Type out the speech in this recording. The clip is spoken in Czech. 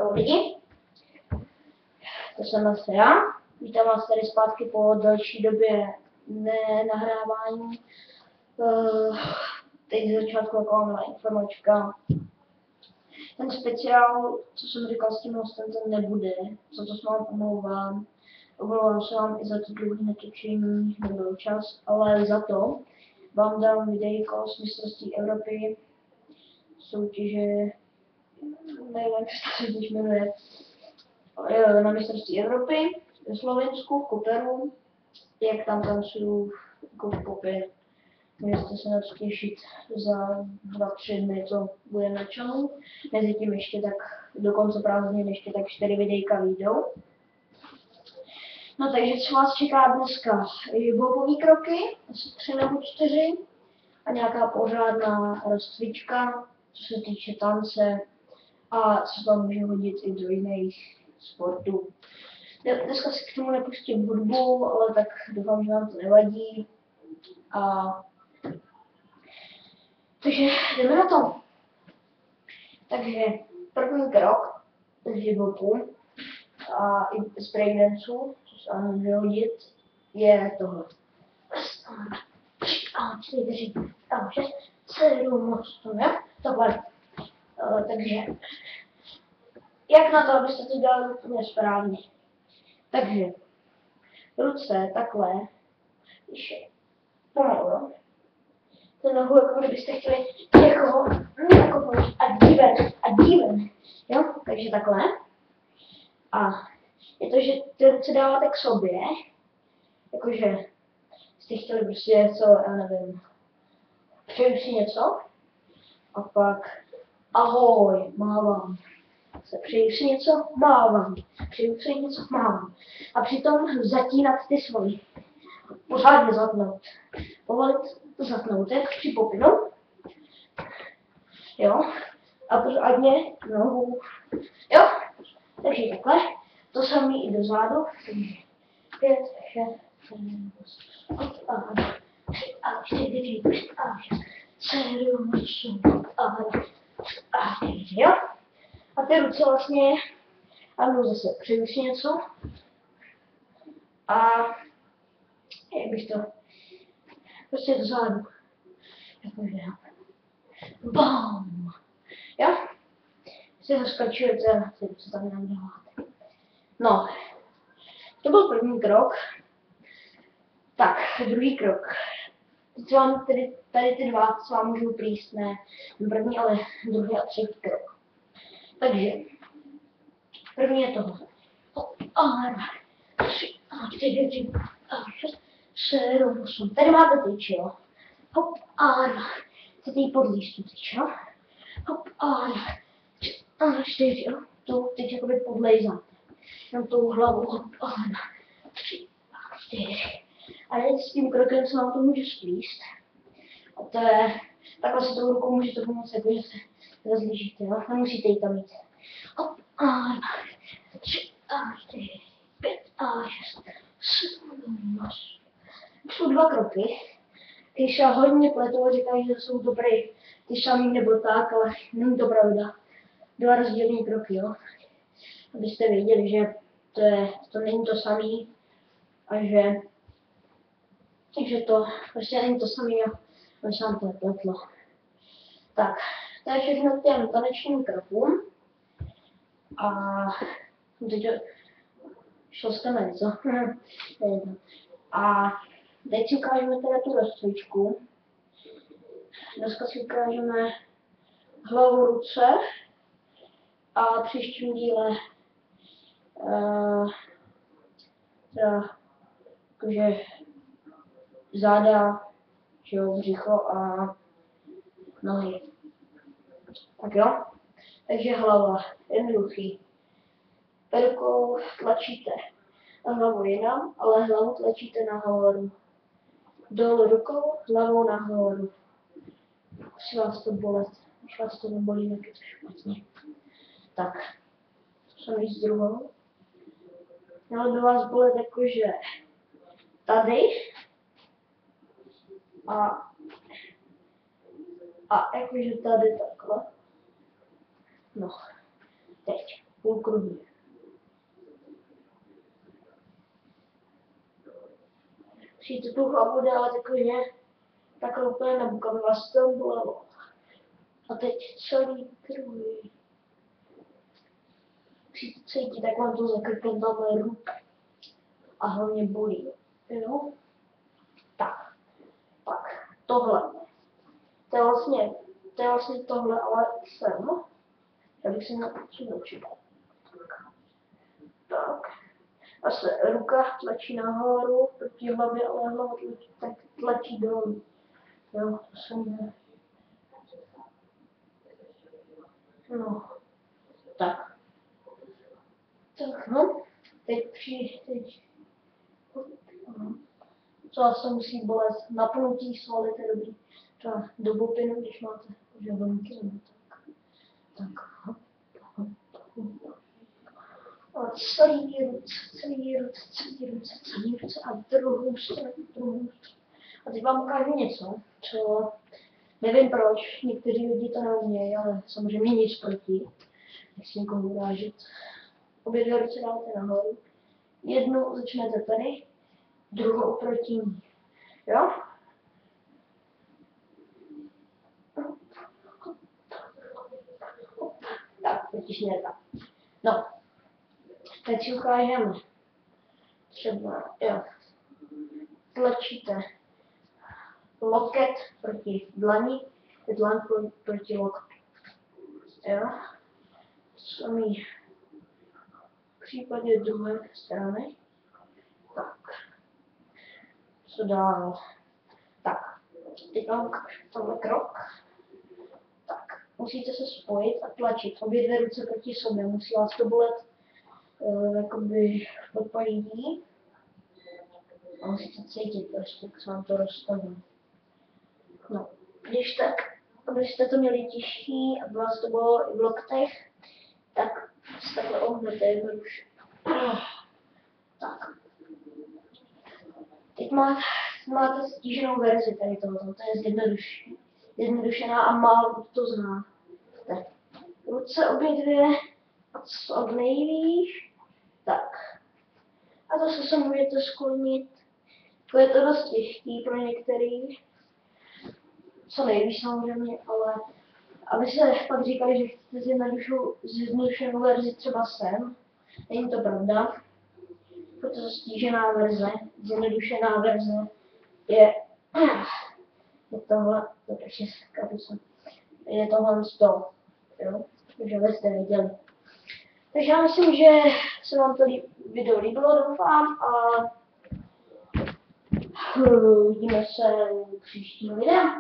Jo, lidi, to jsem zase já. Vítám vás tady zpátky po delší době nenahrávání. Teď z začátku taková malá informačka. Ten speciál, co jsem říkal s tím hostem, ten nebude, za to se vám omlouvám. Omlouvám se vám i za to dlouhé natočení, nebyl čas, ale za to vám dám videjko z mistrovství Evropy, soutěže, nevím, jak se to teď jmenuje, na mistrovství Evropy ve Slovensku, v Koperu, jak tam tancuju jako v popě. Můžete se na to těšit za 2-3 dny, co bude na čanu. Mezitím ještě tak, do konce prázdnin ještě tak 4 videjka vyjdou. No takže co vás čeká dneska? Hiphopový kroky, asi 3 nebo 4. A nějaká pořádná rozcvička, co se týče tance. A co tam může hodit i do jiných sportů. Dneska si k tomu nepustím hudbu, ale tak doufám, že vám to nevadí. Takže jdeme na to. Takže první krok z hiphopu a i z breakdancu, co se vám může hodit, je tohle. 4, 6, 7, 8, jo? Tohle. Takže, jak na to, abyste to dělali úplně správně? Takže, ruce takhle, když je pomalu, jo? Ten nohu, jako kdybyste chtěli někoho nakopnout a díven, jo? Takže takhle. A je to, že ty ruce dáváte k sobě, jakože jste chtěli prostě něco, já nevím, přeju si něco, a pak ahoj, mávám. Přeju si něco, mávám. Přeju si něco, mávám. A přitom zatínat ty svaly. Pořádně zatnout. Povolit zatnout, jak při popinu. Jo. A pořádně nohu. Jo. Takže takhle. To samé i do zádu. 5, 6, 7, 8, a 4, 5, a 6, 7, 8, a 4, jo. A ty ruce vlastně, a jdu zase přeju si něco. A jak bych to, prostě do zádu. Jakože, BAM! Jo? Si zaskačujete, co tam nám děláte. No, to byl první krok. Tak, druhý krok. Teď vám tady ty dva, co vám můžu plíst, ne první, ale druhý a třetí krok. Takže, první je tohle. A 3, a 4, a 6, 7, 8. Tady máte tyč, jo. Hop, a 2. Chcete jí podlíst tu tyč, jo. Hop, a 2, 3, a 4, jo. Tu tyč jakoby podlejzáte. Jenom tou hlavou, hop, a 2, 3, a 4. A teď s tím krokem se vám to může splíst. A to je, takhle si tou rukou můžete pomoct, jako že se rozlížíte, jo. Nemusíte jí tam jít. Hop, a 2, 3, a 4, 5, a 6, 7, 8. Jsou 2 kroky. Když se hodně pletou, říkají, že jsou to prý ty samý nebo tak, ale není to pravda. 2 rozdílné kroky, jo. Abyste věděli, že to není to samý a že to prostě není to samý, jo. Ale se vám to nepletlo. Tak, to je všechno k těm tanečním krokům. A teď šel jste na něco. A teď si ukážeme teda tu rozcvičku. Dneska si ukážeme hlavu, ruce a příštím díle teda jakože záda, břicho a nohy. Tak jo? Takže hlava, jednoduchý. Rukou tlačíte na hlavu jinam, ale hlavu tlačíte nahoru. Dolů rukou, hlavou nahoru. Musí vás to bolet. Když vás to nebolí, tak je to špatně. Tak, jsem jít s druhou. Mělo by vás bolet jakože tady a jakože tady takhle. No, teď. půlkruhy. Přijďte tu hlavu dále takový, takhle úplně na bok, aby vás to bolelo. A teď celý kruhy. Přijďte cítit, jak vám to zakrkne tamhle ruka. A hlavně bolí. Jo? Tak. Pak tohle. To je vlastně tohle, ale sem. Já bych si měl přinočit. Tak. A se ruka tlačí nahoru proti hlavě, ale hlava tlačí dolů. Jo, to se mě... No. Tak. Tak no. Teď co asi musí bolet, napnutí svaly, to je dobrý. Třeba do bopinu, když máte žablonky nebo tak. Tak. A celý ruce a druhou stranu. A teď vám ukážu něco, co nevím proč, někteří lidi to neumějí, ale samozřejmě nic proti. Nechci někoho urážet. Obě dvě ruce dáte nahoru. Jednu začnete tady, druhou proti ní. Jo? Tak, vytišněte tak. No. Teď si ukážeme. Třeba, jo. Tlačíte loket proti dlani, dlaň proti loktu. Jo? Samý v případě druhé strany. Tak. Co dál? Tak. Teď vám ukážu tenhle krok. Tak. Musíte se spojit a tlačit obě dvě ruce proti sobě. Musí vás to bolet jakoby v podpaží. A musíte cítit prostě, jak se vám to rozstaví. No. Když tak, abyste to měli těžší a vás to bylo i v loktech, tak se takhle ohnete jednoduše. Tak. Teď máte stíženou verzi tady tohoto, to je zjednodušená a málo to zná. Ruce obě dvě od nejvýš. Tak. A zase se můžete sklonit. To je to dost těžký pro některý. Co nejvíc samozřejmě, ale aby se pak říkali, že chcete zjednodušenou verzi třeba sem. Není to pravda. Protože stížená verze, zjednodušená verze je tohle, je tohle z toho, jo, že jste viděli. Takže já myslím, že se vám to video líbilo, doufám, a uvidíme se u příštího videa.